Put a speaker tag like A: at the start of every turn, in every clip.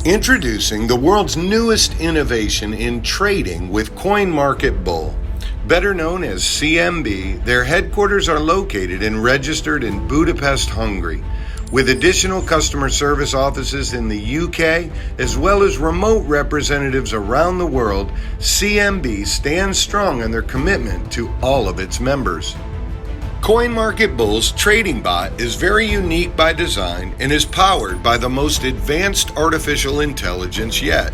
A: Introducing the world's newest innovation in trading with coinmarketbull. Better known as CMB, their headquarters are located and registered in Budapest, Hungary, with additional customer service offices in the UK as well as remote representatives around the world. CMB stands strong in their commitment to all of its members. CoinMarketBull's trading bot is very unique by design and is powered by the most advanced artificial intelligence yet.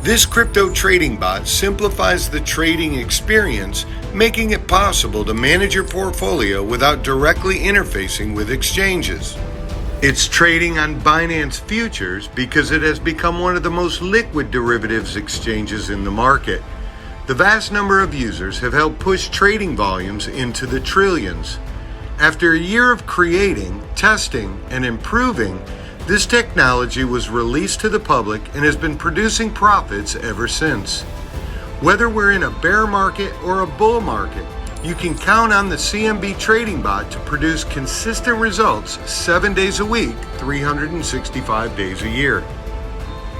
A: This crypto trading bot simplifies the trading experience, making it possible to manage your portfolio without directly interfacing with exchanges. It's trading on Binance Futures because it has become one of the most liquid derivatives exchanges in the market. The vast number of users have helped push trading volumes into the trillions. After a year of creating, testing, and improving, this technology was released to the public and has been producing profits ever since. Whether we're in a bear market or a bull market, you can count on the CMB trading bot to produce consistent results 7 days a week, 365 days a year.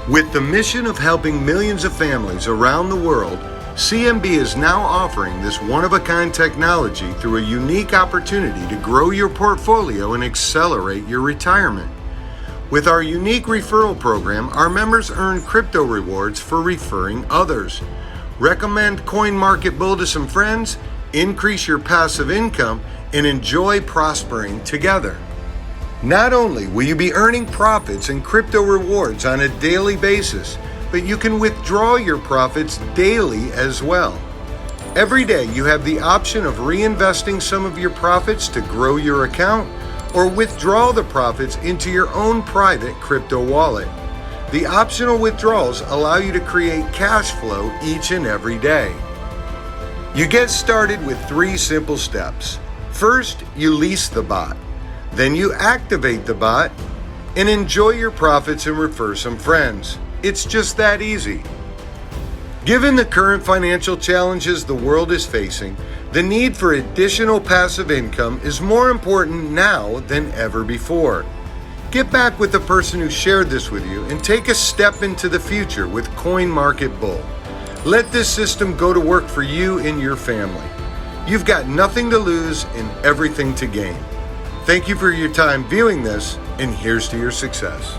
A: With the mission of helping millions of families around the world, CMB is now offering this one-of-a-kind technology through a unique opportunity to grow your portfolio and accelerate your retirement. With our unique referral program, our members earn crypto rewards for referring others. Recommend CoinMarketbull to some friends, increase your passive income, and enjoy prospering together. Not only will you be earning profits and crypto rewards on a daily basis, but you can withdraw your profits daily as well. Every day you have the option of reinvesting some of your profits to grow your account or withdraw the profits into your own private crypto wallet. The optional withdrawals allow you to create cash flow each and every day. You get started with 3 simple steps. First, you lease the bot. Then you activate the bot and enjoy your profits and refer some friends. It's just that easy. Given the current financial challenges the world is facing, the need for additional passive income is more important now than ever before. Get back with the person who shared this with you and take a step into the future with CoinMarketbull. Let this system go to work for you and your family. You've got nothing to lose and everything to gain. Thank you for your time viewing this, and here's to your success.